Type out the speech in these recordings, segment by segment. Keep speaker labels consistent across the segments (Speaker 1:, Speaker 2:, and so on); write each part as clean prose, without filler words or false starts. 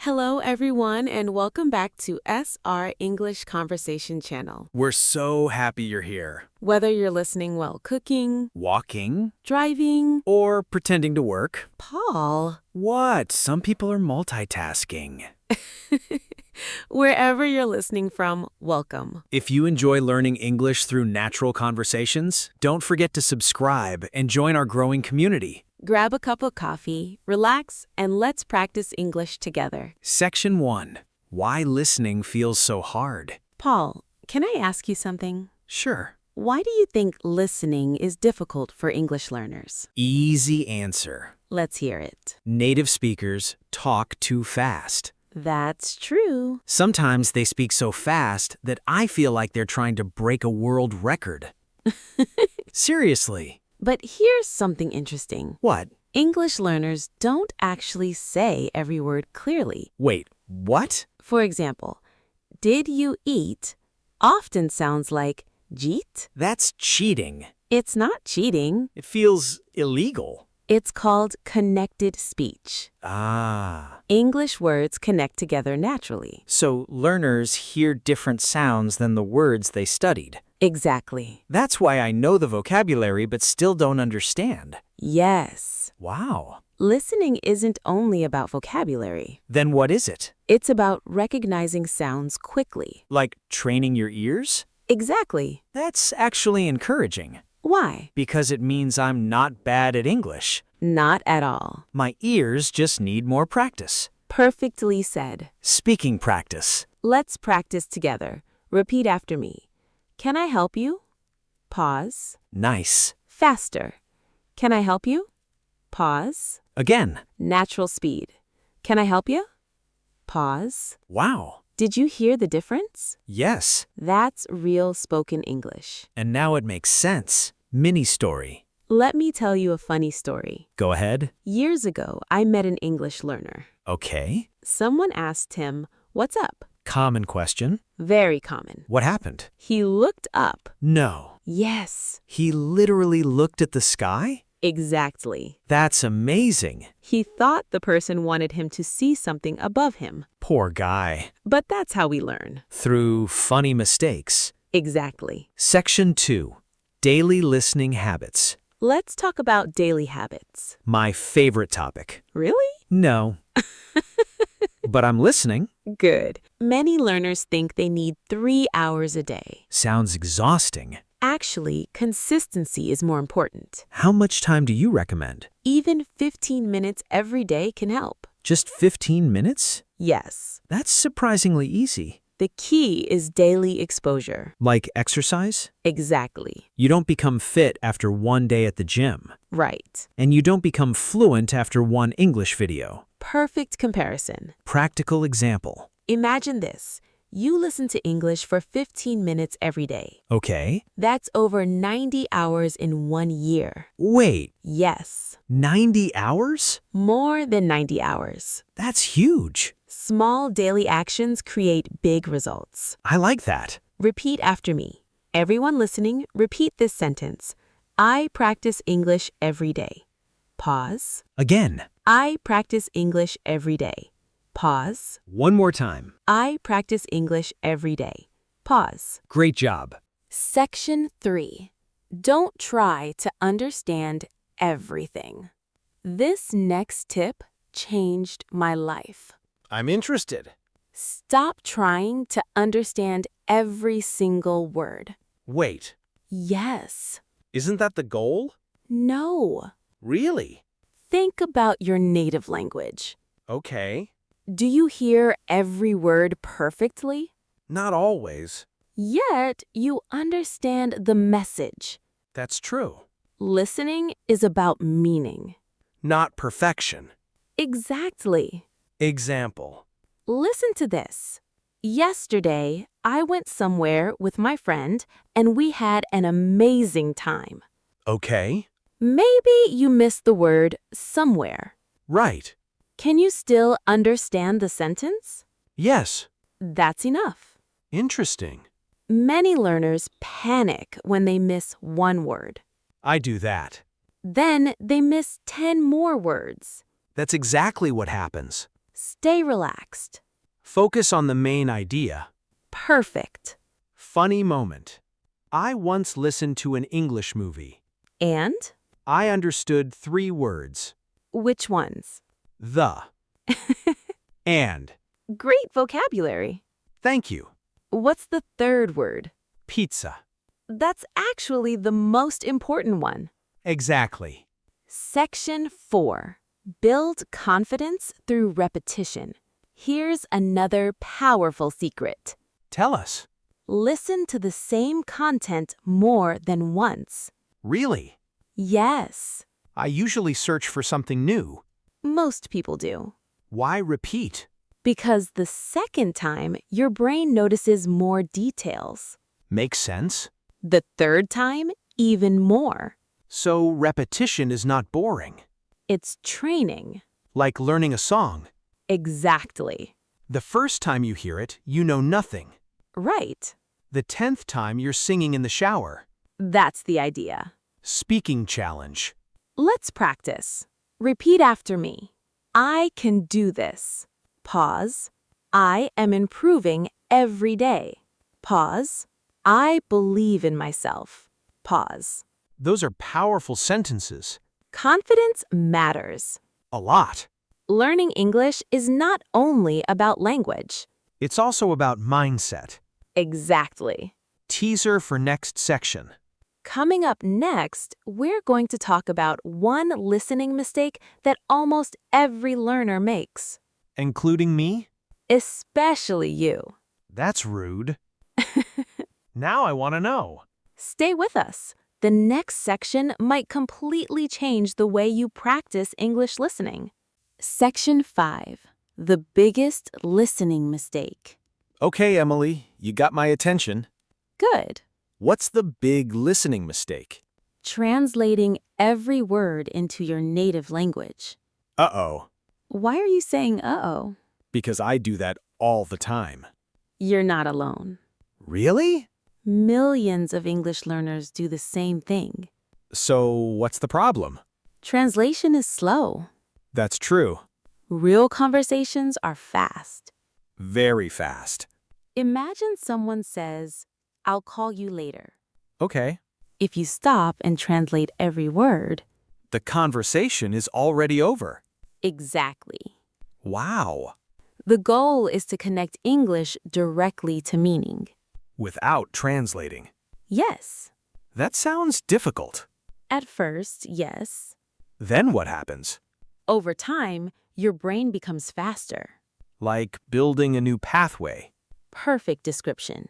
Speaker 1: Hello, everyone, and welcome back to SR English Conversation Channel.
Speaker 2: We're so happy you're here.
Speaker 1: Whether you're listening while cooking,
Speaker 2: Walking,
Speaker 1: driving,
Speaker 2: or pretending to work.
Speaker 1: Paul,
Speaker 2: What? Some people are multitasking.
Speaker 1: wherever you're listening from, welcome.
Speaker 2: If you enjoy learning English through natural conversations, don't forget to subscribe and join our growing community.
Speaker 1: Grab a cup of coffee, relax, and let's practice English together.
Speaker 2: Section 1. Why listening feels so hard.
Speaker 1: Paul, can I ask you something?
Speaker 2: Sure.
Speaker 1: Why do you think listening is difficult for English learners?
Speaker 2: Easy answer.
Speaker 1: Let's hear it.
Speaker 2: Native speakers talk too fast.
Speaker 1: That's true.
Speaker 2: Sometimes they speak so fast that I feel like they're trying to break a world record. Seriously.
Speaker 1: But here's something interesting.
Speaker 2: What?
Speaker 1: English learners don't actually say every word clearly.
Speaker 2: Wait, what?
Speaker 1: For example, did you eat often sounds like jeet.
Speaker 2: That's cheating.
Speaker 1: It's not cheating.
Speaker 2: It feels illegal.
Speaker 1: It's called connected speech.
Speaker 2: Ah.
Speaker 1: English words connect together naturally.
Speaker 2: So learners hear different sounds than the words they studied.
Speaker 1: Exactly.
Speaker 2: That's why I know the vocabulary but still don't understand.
Speaker 1: Yes.
Speaker 2: Wow.
Speaker 1: Listening isn't only about vocabulary.
Speaker 2: Then what is it?
Speaker 1: It's about recognizing sounds quickly.
Speaker 2: Like training your ears?
Speaker 1: Exactly.
Speaker 2: That's actually encouraging.
Speaker 1: Why?
Speaker 2: Because it means I'm not bad at English.
Speaker 1: Not at all.
Speaker 2: My ears just need more practice.
Speaker 1: Perfectly said.
Speaker 2: Speaking practice.
Speaker 1: Let's practice together. Repeat after me. Can I help you? Pause.
Speaker 2: Nice.
Speaker 1: Faster. Can I help you? Pause.
Speaker 2: Again.
Speaker 1: Natural speed. Can I help you? Pause.
Speaker 2: Wow.
Speaker 1: Did you hear the difference?
Speaker 2: Yes.
Speaker 1: That's real spoken English.
Speaker 2: And now it makes sense. Mini story.
Speaker 1: Let me tell you a funny story.
Speaker 2: Go ahead.
Speaker 1: Years ago, I met an English learner.
Speaker 2: Okay.
Speaker 1: Someone asked him, "What's up?"
Speaker 2: Common question.
Speaker 1: Very common.
Speaker 2: What happened?
Speaker 1: He looked up.
Speaker 2: No.
Speaker 1: Yes.
Speaker 2: He literally looked at the sky?
Speaker 1: Exactly.
Speaker 2: That's amazing.
Speaker 1: He thought the person wanted him to see something above him.
Speaker 2: Poor guy.
Speaker 1: But that's how we learn.
Speaker 2: Through funny mistakes.
Speaker 1: Exactly.
Speaker 2: Section 2. Daily listening habits.
Speaker 1: Let's talk about daily habits.
Speaker 2: My favorite topic.
Speaker 1: Really?
Speaker 2: No. But I'm listening.
Speaker 1: Good. Many learners think they need 3 hours a day.
Speaker 2: Sounds exhausting.
Speaker 1: Actually, consistency is more important.
Speaker 2: How much time do you recommend?
Speaker 1: Even 15 minutes every day can help.
Speaker 2: Just 15 minutes?
Speaker 1: Yes.
Speaker 2: That's surprisingly easy.
Speaker 1: The key is daily exposure.
Speaker 2: Like exercise?
Speaker 1: Exactly.
Speaker 2: You don't become fit after one day at the gym.
Speaker 1: Right.
Speaker 2: And you don't become fluent after one English video.
Speaker 1: Perfect comparison.
Speaker 2: Practical example.
Speaker 1: Imagine this. You listen to English for 15 minutes every day.
Speaker 2: Okay.
Speaker 1: That's over 90 hours in 1 year.
Speaker 2: Wait,
Speaker 1: Yes.
Speaker 2: 90 hours?
Speaker 1: More than 90 hours.
Speaker 2: That's huge.
Speaker 1: Small daily actions create big results.
Speaker 2: I like that.
Speaker 1: Repeat after me. Everyone listening, repeat this sentence. I practice English every day. Pause.
Speaker 2: Again.
Speaker 1: I practice English every day. Pause.
Speaker 2: One more time.
Speaker 1: I practice English every day. Pause.
Speaker 2: Great job.
Speaker 1: Section 3. Don't try to understand everything. This next tip changed my life.
Speaker 2: I'm interested.
Speaker 1: Stop trying to understand every single word.
Speaker 2: Wait,
Speaker 1: Yes.
Speaker 2: isn't that the goal?
Speaker 1: No.
Speaker 2: Really?
Speaker 1: Think about your native language.
Speaker 2: Okay.
Speaker 1: Do you hear every word perfectly?
Speaker 2: Not always.
Speaker 1: Yet you understand the message.
Speaker 2: That's true.
Speaker 1: Listening is about meaning.
Speaker 2: Not perfection.
Speaker 1: Exactly.
Speaker 2: Example.
Speaker 1: Listen to this. Yesterday, I went somewhere with my friend and we had an amazing time.
Speaker 2: Okay.
Speaker 1: Maybe you missed the word somewhere.
Speaker 2: Right.
Speaker 1: Can you still understand the sentence?
Speaker 2: Yes.
Speaker 1: That's enough.
Speaker 2: Interesting.
Speaker 1: Many learners panic when they miss one word.
Speaker 2: I do that.
Speaker 1: Then they miss 10 more words.
Speaker 2: That's exactly what happens.
Speaker 1: Stay relaxed.
Speaker 2: Focus on the main idea.
Speaker 1: Perfect.
Speaker 2: Funny moment. I once listened to an English movie.
Speaker 1: And?
Speaker 2: I understood 3 words.
Speaker 1: Which ones?
Speaker 2: The. And.
Speaker 1: Great vocabulary.
Speaker 2: Thank you.
Speaker 1: What's the third word?
Speaker 2: Pizza.
Speaker 1: That's actually the most important one.
Speaker 2: Exactly.
Speaker 1: Section 4. Build confidence through repetition. Here's another powerful secret.
Speaker 2: Tell us.
Speaker 1: Listen to the same content more than once.
Speaker 2: Really?
Speaker 1: Yes,
Speaker 2: I usually search for something new.
Speaker 1: most people do.
Speaker 2: Why repeat?
Speaker 1: Because the second time, your brain notices more details.
Speaker 2: Makes sense.
Speaker 1: The third time, even more.
Speaker 2: So repetition is not boring.
Speaker 1: It's training.
Speaker 2: Like learning a song.
Speaker 1: Exactly.
Speaker 2: The first time you hear it, you know nothing.
Speaker 1: Right.
Speaker 2: The 10th time you're singing in the shower.
Speaker 1: That's the idea.
Speaker 2: Speaking challenge.
Speaker 1: Let's practice. Repeat after me. I can do this. Pause. I am improving every day. Pause. I believe in myself. Pause.
Speaker 2: Those are powerful sentences.
Speaker 1: Confidence matters.
Speaker 2: A lot.
Speaker 1: Learning English is not only about language.
Speaker 2: It's also about mindset.
Speaker 1: Exactly.
Speaker 2: Teaser for next section.
Speaker 1: Coming up next, we're going to talk about one listening mistake that almost every learner makes.
Speaker 2: Including me?
Speaker 1: Especially you.
Speaker 2: That's rude. Now I want to know.
Speaker 1: Stay with us. The next section might completely change the way you practice English listening. Section 5. The biggest listening mistake.
Speaker 2: Okay, Emily, you got my attention.
Speaker 1: Good.
Speaker 2: What's the big listening mistake?
Speaker 1: Translating every word into your native language.
Speaker 2: Uh-oh.
Speaker 1: Why are you saying uh-oh?
Speaker 2: Because I do that all the time.
Speaker 1: You're not alone.
Speaker 2: Really?
Speaker 1: Millions of English learners do the same thing.
Speaker 2: So what's the problem?
Speaker 1: Translation is slow.
Speaker 2: That's true.
Speaker 1: Real conversations are fast.
Speaker 2: Very fast.
Speaker 1: Imagine someone says, "I'll call you later."
Speaker 2: Okay.
Speaker 1: If you stop and translate every word,
Speaker 2: The conversation is already over.
Speaker 1: exactly.
Speaker 2: Wow.
Speaker 1: The goal is to connect English directly to meaning.
Speaker 2: Without translating.
Speaker 1: Yes.
Speaker 2: That sounds difficult.
Speaker 1: At first, yes.
Speaker 2: Then what happens?
Speaker 1: Over time, your brain becomes faster.
Speaker 2: Like building a new pathway.
Speaker 1: Perfect description.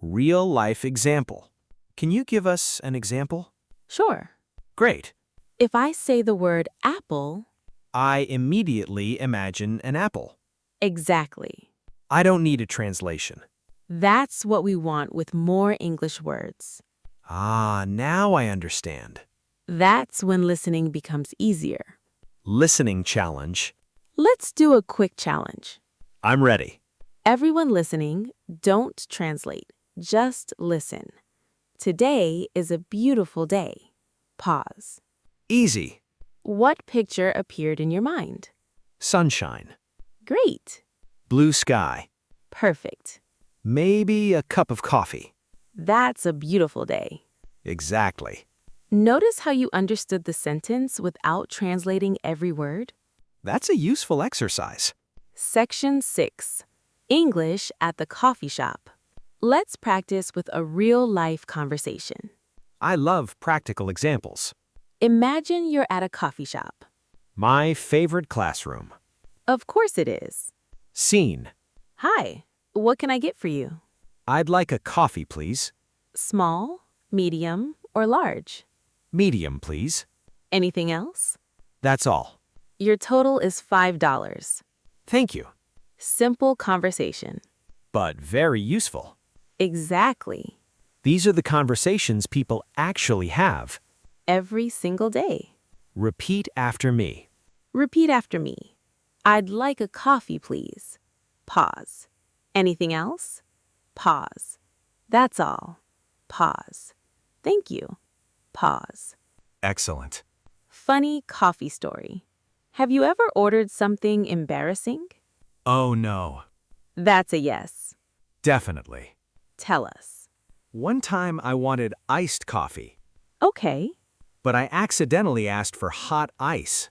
Speaker 2: Real-life example. Can you give us an example?
Speaker 1: Sure.
Speaker 2: Great.
Speaker 1: If I say the word apple,
Speaker 2: I immediately imagine an apple.
Speaker 1: exactly.
Speaker 2: I don't need a translation.
Speaker 1: That's what we want with more English words.
Speaker 2: Ah, now I understand.
Speaker 1: That's when listening becomes easier.
Speaker 2: Listening challenge.
Speaker 1: Let's do a quick challenge.
Speaker 2: I'm ready.
Speaker 1: Everyone listening, don't translate. Just listen. Today is a beautiful day. Pause.
Speaker 2: Easy.
Speaker 1: What picture appeared in your mind?
Speaker 2: Sunshine.
Speaker 1: Great.
Speaker 2: Blue sky.
Speaker 1: Perfect.
Speaker 2: Maybe a cup of coffee.
Speaker 1: That's a beautiful day.
Speaker 2: Exactly.
Speaker 1: Notice how you understood the sentence without translating every word?
Speaker 2: That's a useful exercise.
Speaker 1: Section 6. English at the coffee shop. Let's practice with a real-life conversation.
Speaker 2: I love practical examples.
Speaker 1: Imagine you're at a coffee shop.
Speaker 2: My favorite classroom.
Speaker 1: Of course it is.
Speaker 2: Scene.
Speaker 1: Hi, what can I get for you?
Speaker 2: I'd like a coffee, please.
Speaker 1: Small, medium, or large?
Speaker 2: Medium, please.
Speaker 1: Anything else?
Speaker 2: That's all.
Speaker 1: Your total is $5.
Speaker 2: Thank you.
Speaker 1: Simple conversation.
Speaker 2: But very useful.
Speaker 1: Exactly.
Speaker 2: These are the conversations people actually have.
Speaker 1: Every single day.
Speaker 2: Repeat after me.
Speaker 1: Repeat after me. I'd like a coffee, please. Pause. Anything else? Pause. That's all. Pause. Thank you. Pause.
Speaker 2: Excellent.
Speaker 1: Funny coffee story. Have you ever ordered something embarrassing?
Speaker 2: Oh no.
Speaker 1: That's a yes.
Speaker 2: Definitely.
Speaker 1: Tell us.
Speaker 2: One time I wanted iced coffee,
Speaker 1: Okay.
Speaker 2: but I accidentally asked for hot ice.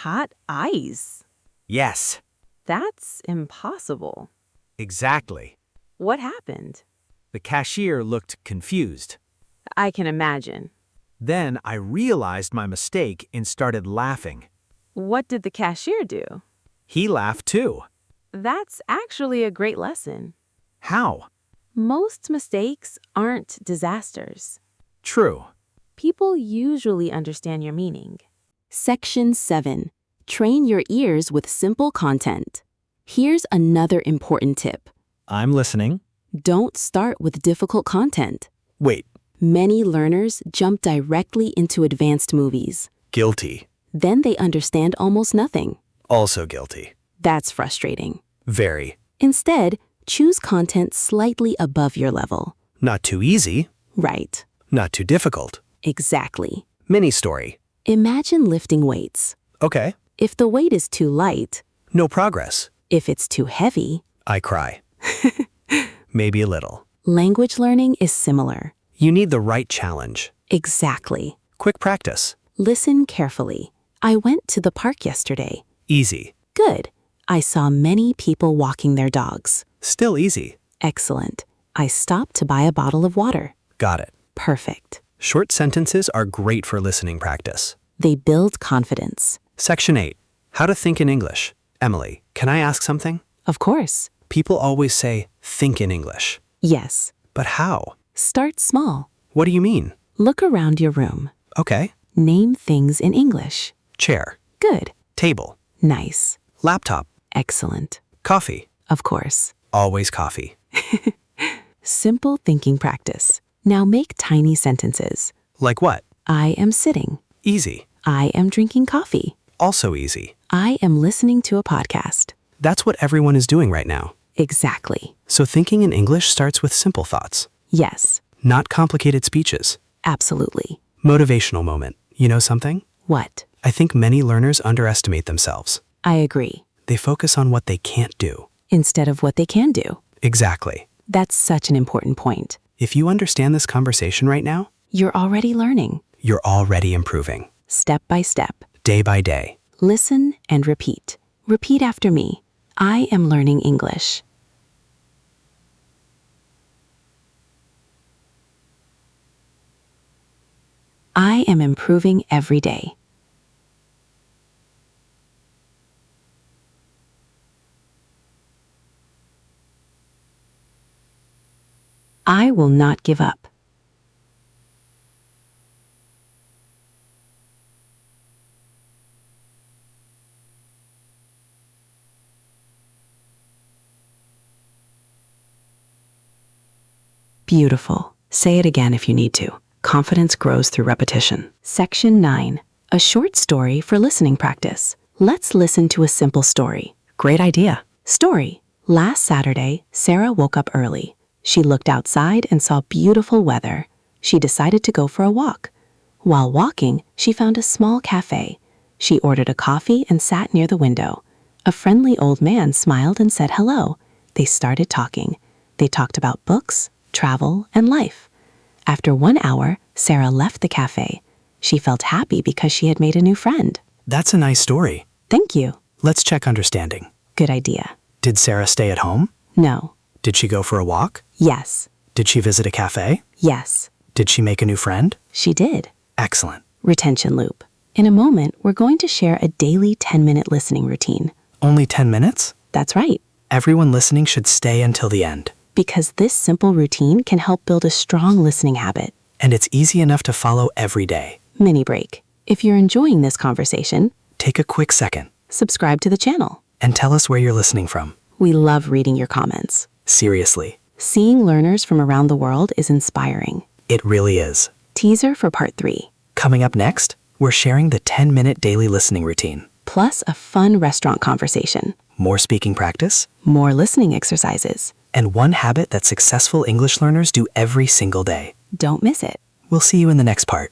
Speaker 1: Hot ice.
Speaker 2: Yes,
Speaker 1: That's impossible.
Speaker 2: exactly.
Speaker 1: What happened?
Speaker 2: The cashier looked confused.
Speaker 1: I can imagine.
Speaker 2: Then I realized my mistake and started laughing.
Speaker 1: What did the cashier do?
Speaker 2: He laughed too.
Speaker 1: That's actually a great lesson.
Speaker 2: How?
Speaker 1: Most mistakes aren't disasters.
Speaker 2: True.
Speaker 1: People usually understand your meaning. Section 7. Train your ears with simple content. Here's another important tip.
Speaker 2: I'm listening.
Speaker 1: Don't start with difficult content.
Speaker 2: Wait,
Speaker 1: Many learners jump directly into advanced movies.
Speaker 2: guilty.
Speaker 1: Then they understand almost nothing.
Speaker 2: Also guilty.
Speaker 1: That's frustrating.
Speaker 2: Very.
Speaker 1: Instead, choose content slightly above your level.
Speaker 2: Not too easy,
Speaker 1: Right.
Speaker 2: not too difficult.
Speaker 1: Exactly.
Speaker 2: Mini story.
Speaker 1: Imagine lifting weights.
Speaker 2: Okay.
Speaker 1: If the weight is too light,
Speaker 2: No progress.
Speaker 1: if it's too heavy,
Speaker 2: I cry. Maybe a little.
Speaker 1: language learning is similar.
Speaker 2: You need the right challenge.
Speaker 1: Exactly.
Speaker 2: Quick practice.
Speaker 1: Listen carefully. I went to the park yesterday.
Speaker 2: Easy.
Speaker 1: Good. I saw many people walking their dogs.
Speaker 2: Still easy.
Speaker 1: Excellent. I stopped to buy a bottle of water.
Speaker 2: Got it.
Speaker 1: Perfect.
Speaker 2: Short sentences are great for listening practice.
Speaker 1: They build confidence.
Speaker 2: Section 8. How to think in English. Emily, can I ask something?
Speaker 1: Of course.
Speaker 2: People always say, think in English.
Speaker 1: Yes.
Speaker 2: But how?
Speaker 1: Start small.
Speaker 2: What do you mean?
Speaker 1: Look around your room.
Speaker 2: Okay.
Speaker 1: Name things in English.
Speaker 2: Chair.
Speaker 1: Good.
Speaker 2: Table.
Speaker 1: Nice.
Speaker 2: Laptop.
Speaker 1: Excellent.
Speaker 2: Coffee.
Speaker 1: Of course.
Speaker 2: Always coffee.
Speaker 1: Simple thinking practice. Now make tiny sentences.
Speaker 2: Like what?
Speaker 1: I am sitting.
Speaker 2: Easy.
Speaker 1: I am drinking coffee.
Speaker 2: Also easy.
Speaker 1: I am listening to a podcast.
Speaker 2: That's what everyone is doing right now.
Speaker 1: Exactly.
Speaker 2: So thinking in English starts with simple thoughts,
Speaker 1: Yes.
Speaker 2: not complicated speeches.
Speaker 1: Absolutely.
Speaker 2: Motivational moment. You know something?
Speaker 1: What?
Speaker 2: I think many learners underestimate themselves.
Speaker 1: I agree.
Speaker 2: They focus on what they can't do.
Speaker 1: Instead of what they can do.
Speaker 2: Exactly.
Speaker 1: That's such an important point.
Speaker 2: If you understand this conversation right now,
Speaker 1: You're already learning.
Speaker 2: you're already improving.
Speaker 1: Step by step.
Speaker 2: Day by day.
Speaker 1: Listen and repeat. Repeat after me. I am learning English. I am improving every day. I will not give up. Beautiful. Say it again if you need to. Confidence grows through repetition. Section 9. A short story for listening practice. Let's listen to a simple story. Great idea. Story. Last Saturday, Sarah woke up early. She looked outside and saw beautiful weather. She decided to go for a walk. While walking, she found a small cafe. She ordered a coffee and sat near the window. A friendly old man smiled and said hello. They started talking. They talked about books, travel, and life. After 1 hour, Sarah left the cafe. She felt happy because she had made a new friend.
Speaker 2: That's a nice story.
Speaker 1: Thank you.
Speaker 2: Let's check understanding.
Speaker 1: Good idea.
Speaker 2: Did Sarah stay at home?
Speaker 1: No.
Speaker 2: Did she go for a walk?
Speaker 1: Yes.
Speaker 2: Did she visit a cafe?
Speaker 1: Yes.
Speaker 2: Did she make a new friend?
Speaker 1: She did.
Speaker 2: Excellent.
Speaker 1: Retention loop. In a moment, we're going to share a daily 10-minute listening routine.
Speaker 2: Only 10 minutes?
Speaker 1: That's right.
Speaker 2: Everyone listening should stay until the end.
Speaker 1: Because this simple routine can help build a strong listening habit.
Speaker 2: And it's easy enough to follow every day.
Speaker 1: Mini break. If you're enjoying this conversation,
Speaker 2: Take a quick second
Speaker 1: subscribe to the channel.
Speaker 2: and tell us where you're listening from.
Speaker 1: We love reading your comments.
Speaker 2: Seriously,
Speaker 1: Seeing learners from around the world is inspiring.
Speaker 2: it really is.
Speaker 1: Teaser for part 3.
Speaker 2: Coming up next, we're sharing the 10-minute daily listening routine.
Speaker 1: Plus a fun restaurant conversation.
Speaker 2: More speaking practice,
Speaker 1: More listening exercises.
Speaker 2: and one habit that successful English learners do every single day.
Speaker 1: Don't miss it.
Speaker 2: We'll see you in the next part.